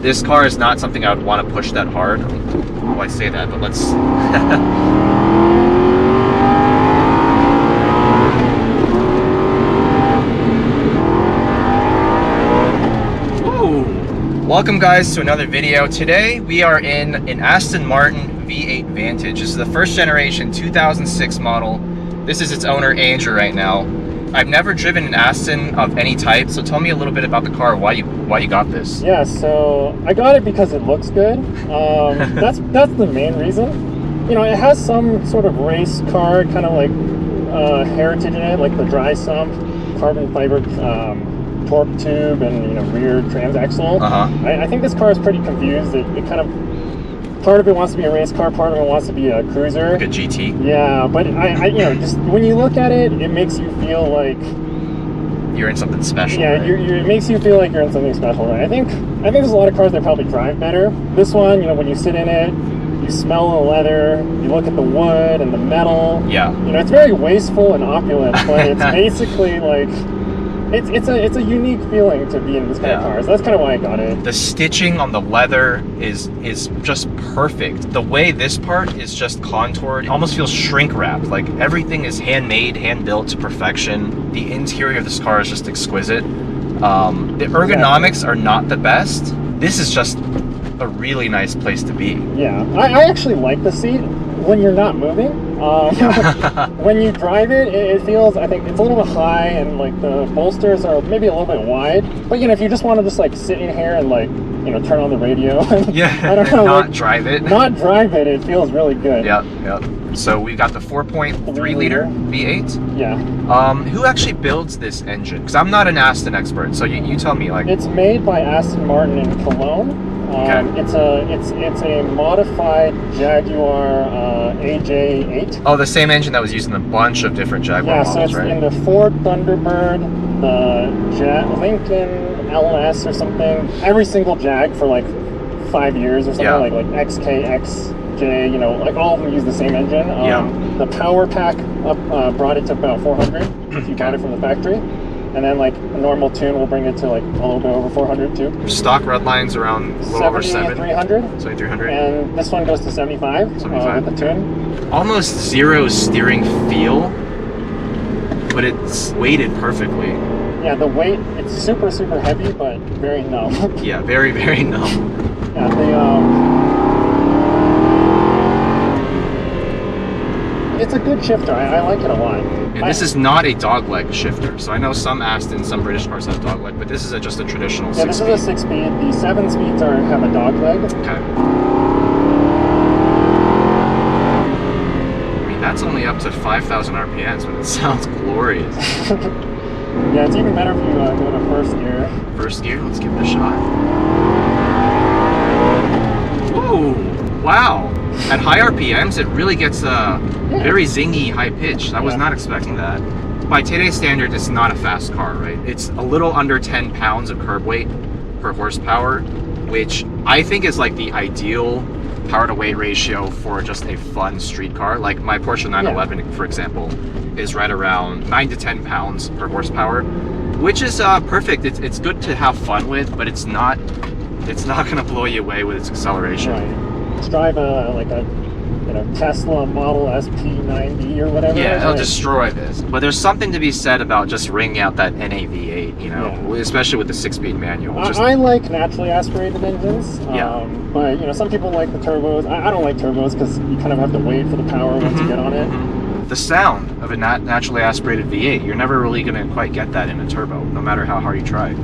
This car is not something I would want to push that hard. Well, I say that, but let's... Welcome guys to another video. Today we are in an Aston Martin V8 Vantage. This is the first generation 2006 model. This is its owner Andrew right now. I've never driven an Aston of any type, so tell me a little bit about the car, why you got this. Yeah, so I got it because it looks good. That's the main reason. You know, it has some sort of race car kind of like heritage in it, like the dry sump, carbon fiber torque tube, and rear transaxle. I think this car is pretty confused. It kind of, part of it wants to be a race car, part of it wants to be a cruiser, like a GT. Yeah, but I just when you look at it, it makes you feel like you're in something special. Yeah, right? It makes you feel like you're in something special. Right? I think there's a lot of cars that probably drive better. This one, when you sit in it, you smell the leather, you look at the wood and the metal. Yeah. It's very wasteful and opulent, but it's basically like. It's a unique feeling to be in this kind of car, so that's kind of why I got it. The stitching on the leather is just perfect. The way this part is just contoured, it almost feels shrink wrapped. Like everything is handmade, hand built to perfection. The interior of this car is just exquisite. The ergonomics are not the best. This is just a really nice place to be. Yeah, I actually like the seat when you're not moving. When you drive it, it feels, I think it's a little bit high, and like the bolsters are maybe a little bit wide. But if you just want to just like sit in here and like turn on the radio, yeah, I don't know, not drive it. Not drive it. It feels really good. Yep. So we got the 4.3 liter V8. Yeah. Who actually builds this engine? Because I'm not an Aston expert, so you tell me. Like, it's made by Aston Martin in Cologne. It's a modified Jaguar AJ8. Oh, the same engine that was used in a bunch of different Jaguar models, so it's right? in the Ford Thunderbird, the Lincoln LS or something. Every single Jag for like 5 years or something, like XK, XJ, like all of them use the same engine. The power pack brought it to about 400 if you got it from the factory. And then like a normal tune will bring it to like a little bit over 400 too. Stock red lines around a little over 7. 300. 300. And this one goes to 75. With the tune. Almost zero steering feel, but it's weighted perfectly. Yeah, the weight, it's super, super heavy, but very numb. Yeah, very, very numb. Yeah, it's a good shifter. I like it a lot. And this is not a dogleg shifter. So I know some Aston, some British cars have dogleg, but this is just a traditional 6-speed. Yeah, this is a 6-speed. The 7 speeds have a dogleg. Okay. I mean, that's only up to 5,000 RPMs, but it sounds glorious. Yeah, it's even better if you go to first gear. First gear? Let's give it a shot. Whoa! Wow! At high RPMs, it really gets very zingy high pitch. I was not expecting that. By today's standard, it's not a fast car, right? It's a little under 10 pounds of curb weight per horsepower, which I think is like the ideal power to weight ratio for just a fun street car. Like my Porsche 911, for example, is right around 9 to 10 pounds per horsepower, which is perfect. It's good to have fun with, but it's not going to blow you away with its acceleration. Right. Drive like a Tesla Model SP90 or whatever. Yeah, it'll destroy this. But there's something to be said about just ringing out that NAV8, especially with the 6-speed manual. I like naturally aspirated engines. But some people like the turbos. I don't like turbos because you kind of have to wait for the power once you get on it. The sound of a naturally aspirated V8, you're never really going to quite get that in a turbo, no matter how hard you try.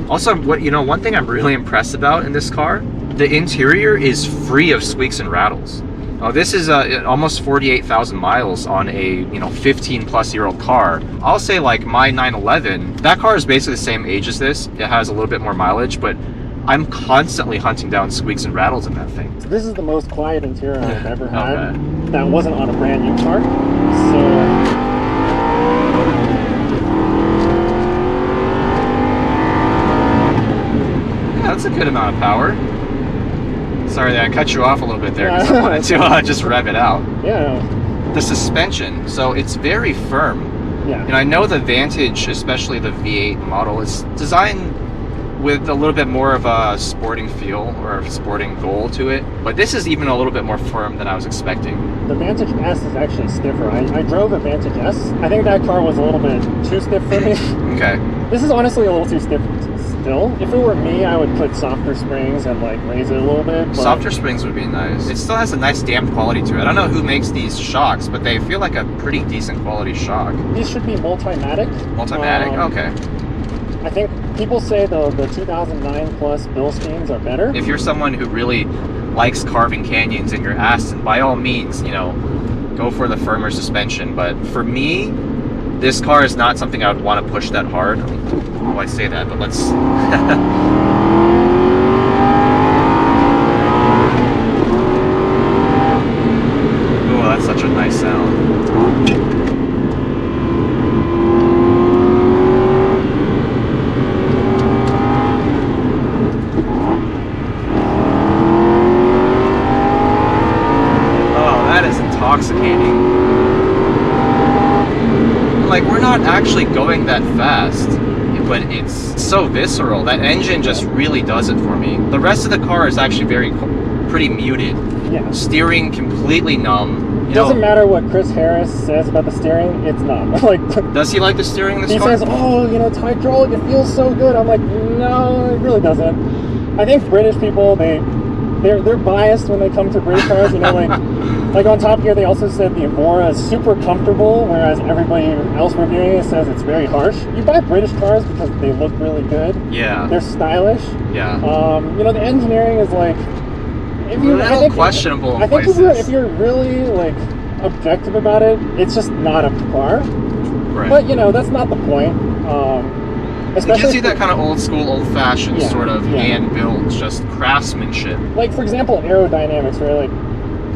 Also, one thing I'm really impressed about in this car, the interior is free of squeaks and rattles. This is almost 48,000 miles on a 15-plus-year-old car. I'll say like my 911, that car is basically the same age as this. It has a little bit more mileage, but I'm constantly hunting down squeaks and rattles in that thing. So this is the most quiet interior I've ever had. That wasn't on a brand new car. So that's a good amount of power. Sorry that I cut you off a little bit there because I wanted to just rev it out. Yeah. The suspension, so it's very firm. Yeah. And I know the Vantage, especially the V8 model, is designed with a little bit more of a sporting feel or a sporting goal to it. But this is even a little bit more firm than I was expecting. The Vantage S is actually stiffer. I drove a Vantage S. I think that car was a little bit too stiff for me. Okay. This is honestly a little too stiff still. If it were me, I would put softer springs and like raise it a little bit. But Softer springs would be nice. It still has a nice damp quality to it. I don't know who makes these shocks, but they feel like a pretty decent quality shock. These should be multimatic. Multimatic? Okay. I think people say the 2009 plus Bilsteins are better. If you're someone who really likes carving canyons in your Aston, by all means, you know, go for the firmer suspension. But for me, this car is not something I would want to push that hard. Oh, I say that, but let's... Oh, that's such a nice sound. Intoxicating. Like, we're not actually going that fast, but it's so visceral. That engine just really does it for me. The rest of the car is actually pretty muted. Yeah. Steering completely numb. It doesn't matter what Chris Harris says about the steering, it's numb. Like, does he like the steering in this car? He says, oh, you know, it's hydraulic, it feels so good. I'm like, no, it really doesn't. I think British people, they're biased when they come to British cars, you know, like on top here they also said the Evora is super comfortable, whereas everybody else reviewing it says it's very harsh. You buy British cars because they look really good. Yeah. They're stylish. Yeah. You know, the engineering is like, questionable. I think if you're really like objective about it, it's just not a car. Right. But you know, that's not the point. It gives you that kind of old school, old fashioned sort of hand built, just craftsmanship. Like for example, aerodynamics, where like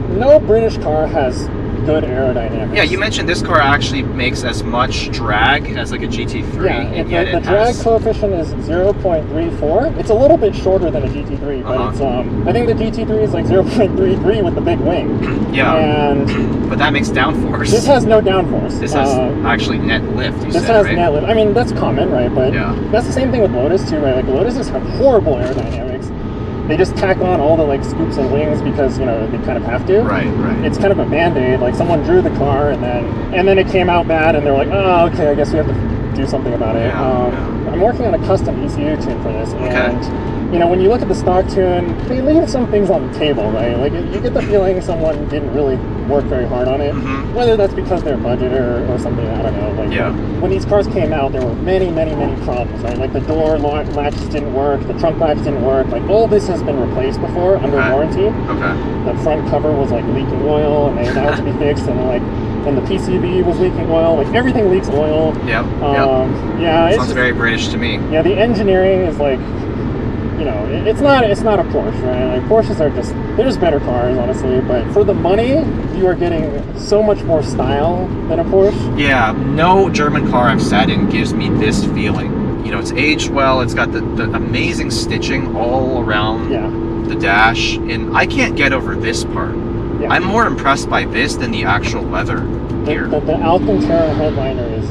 no British car has good aerodynamics. Yeah, you mentioned this car actually makes as much drag as like a GT3. Yeah, and yet the drag coefficient is 0.34. It's a little bit shorter than a GT3, but it's I think the GT3 is like 0.33 with the big wing. Yeah. But that makes downforce. This has no downforce. This has actually net lift, This has net lift. I mean, that's common, right? But that's the same thing with Lotus too, right? Like Lotuses have horrible aerodynamics. They just tack on all the like scoops and wings because, you know, they kind of have to. Right. It's kind of a band-aid. Like someone drew the car and then it came out bad and they're like, oh, okay, I guess we have to do something about it. I'm working on a custom ECU tune for this, and you know, when you look at the stock tune, they leave some things on the table, right? Like you get the feeling someone didn't really work very hard on it. Whether that's because they're budget or something, I don't know. Like when these cars came out, there were many problems, right? Like the door latches didn't work, the trunk latch didn't work. Like all this has been replaced before under warranty. The front cover was like leaking oil, and that had to be fixed, and the PCB was leaking oil. Like everything leaks oil. Yeah, sounds very British to me. Yeah, the engineering is like, you know, it's not a Porsche, right? Like Porsches are they're just better cars, honestly. But for the money, you are getting so much more style than a Porsche. Yeah, no German car I've sat in gives me this feeling. You know, it's aged well. It's got the amazing stitching all around the dash, and I can't get over this part. Yeah. I'm more impressed by this than the actual leather here. The Alcantara Headliner is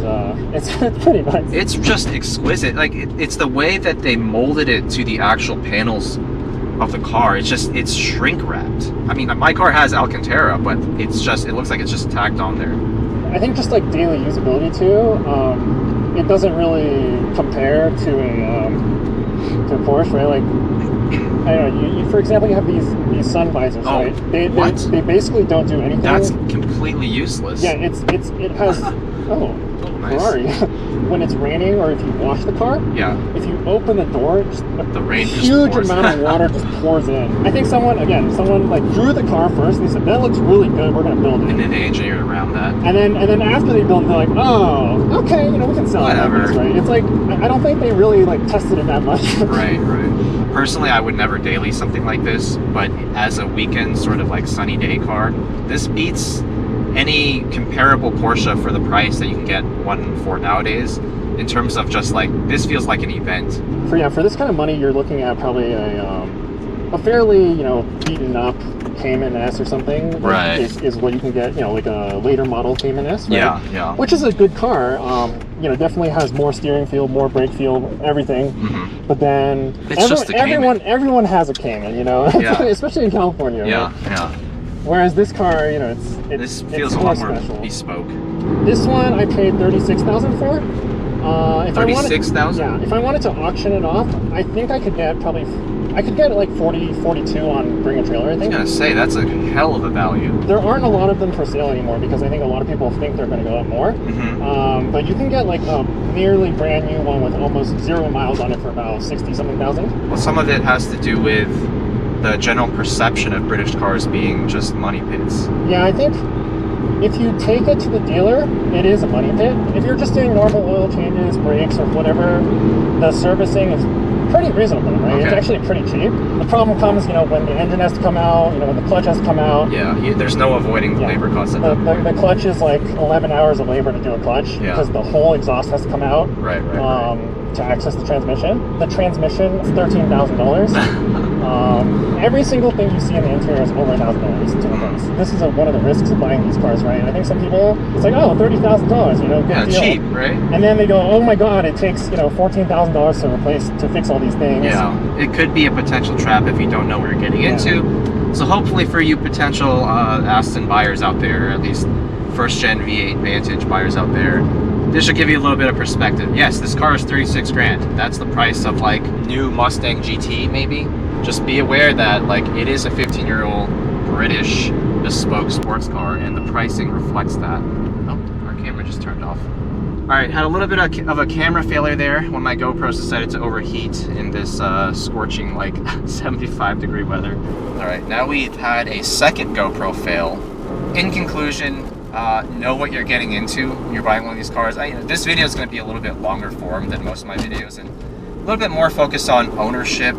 it's pretty nice. It's just exquisite. Like it's the way that they molded it to the actual panels of the car. It's shrink wrapped. I mean, my car has Alcantara, but it looks like it's just tacked on there. I think just like daily usability too, it doesn't really compare to a Porsche, right? Like, I don't know, you for example, you have these sun visors, right? They basically don't do anything. That's completely useless. Yeah, it has nice. Ferrari. When it's raining or if you wash the car, if you open the door, the rain huge amount of water just pours in. I think someone like drew the car first and they said, that looks really good, we're gonna build it. And then they engineered around that. And then after they built it, they're like, oh, okay, you know, we can sell whatever. It, right? It's like, I don't think they really like tested it that much. Right. Personally, I would never daily something like this, but as a weekend sort of like sunny day car, this beats any comparable Porsche for the price that you can get one for nowadays. In terms of just like, this feels like an event. For this kind of money, you're looking at probably a fairly, you know, beaten up Cayman S or something. Right. Is what you can get, you know, like a later model Cayman S, right? Yeah, yeah. Which is a good car. You know, definitely has more steering feel, more brake feel, everything. Mm-hmm. But then everyone has a Cayman, you know, Yeah. especially in California. Yeah, right? yeah. Whereas this car, you know, This feels it's a lot more more special. bespoke. This one I paid $36,000 for. $36,000? Yeah, if I wanted to auction it off, I think I could get like 40, 42 on Bring a Trailer, I I was think. gonna say, that's a hell of a value. There aren't a lot of them for sale anymore because I think a lot of people think they're going to go up more. Mm-hmm. But you can get like a nearly brand new one with almost 0 miles on it for about 60-something thousand. Well, some of it has to do with the general perception of British cars being just money pits. Yeah, I think if you take it to the dealer, it is a money pit. If you're just doing normal oil changes, brakes, or whatever, the servicing is pretty reasonable, right? Okay. It's actually pretty cheap. The problem comes, you know, when the engine has to come out, you know, when the clutch has to come out. Yeah, there's no avoiding labor costs at that point. The clutch is like 11 hours of labor to do a clutch because the whole exhaust has to come out. Right. To access the transmission. The transmission is $13,000. Every single thing you see in the interior is over $1,000 to replace. This is one of the risks of buying these cars, right? And I think some people, it's like, oh, $30,000, you know, good deal. Cheap, right? And then they go, oh my God, it takes, you know, $14,000 to fix all these things. Yeah, it could be a potential trap if you don't know what you're getting into. So hopefully for you potential Aston buyers out there, at least first gen V8 Vantage buyers out there, this should give you a little bit of perspective. Yes, this car is 36 grand. That's the price of like new Mustang GT maybe. Just be aware that like it is a 15-year-old British bespoke sports car and the pricing reflects that. Oh, our camera just turned off. All right, had a little bit of a camera failure there when my GoPros decided to overheat in this scorching like 75-degree weather. All right, now we've had a second GoPro fail. In conclusion, know what you're getting into when you're buying one of these cars. This video is going to be a little bit longer form than most of my videos and a little bit more focused on ownership,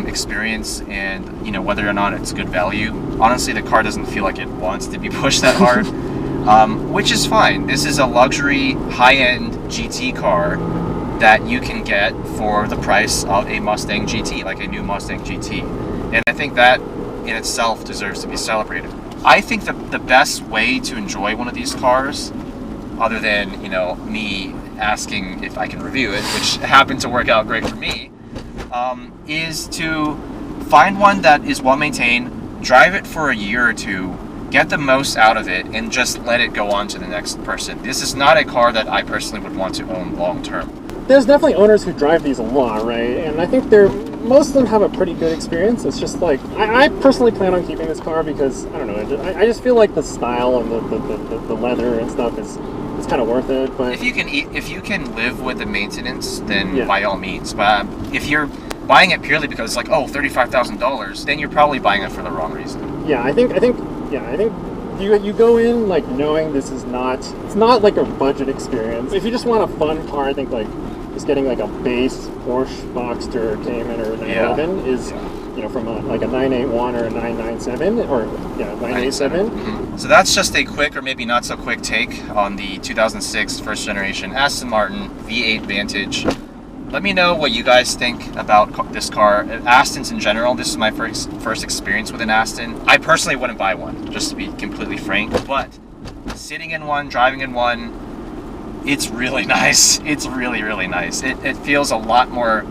experience, and you know whether or not it's good value. Honestly, the car doesn't feel like it wants to be pushed that hard, which is fine. This is a luxury high-end GT car that you can get for the price of a Mustang GT, like a new Mustang GT, and I think that in itself deserves to be celebrated. I think the best way to enjoy one of these cars, other than, you know, me asking if I can review it, which happened to work out great for me, is to find one that is well maintained, drive it for a year or two, get the most out of it, and just let it go on to the next person. This is not a car that I personally would want to own long term. There's definitely owners who drive these a lot, right? And I think most of them have a pretty good experience. It's just like, I personally plan on keeping this car because, I don't know, I just feel like the style and the leather and stuff is kind of worth it. But if you can live with the maintenance, then by all means. But if you're buying it purely because it's like, oh, $35,000, then you're probably buying it for the wrong reason. Yeah, I think you go in like knowing this is it's not like a budget experience. If you just want a fun car, I think like just getting like a base Porsche Boxster Cayman or 911 is, you know, from a 981 or a 997 or 987. Mm-hmm. So that's just a quick or maybe not so quick take on the 2006 first generation Aston Martin V8 Vantage. Let me know what you guys think about this car. Astons in general, this is my first experience with an Aston. I personally wouldn't buy one, just to be completely frank, but sitting in one, driving in one, it's really nice. It's really, really nice. It feels a lot more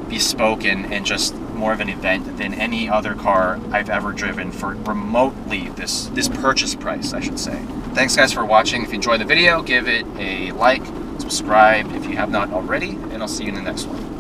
bespoke and just more of an event than any other car I've ever driven for remotely this purchase price, I should say. Thanks guys for watching. If you enjoyed the video, give it a like, subscribe if you have not already, and I'll see you in the next one.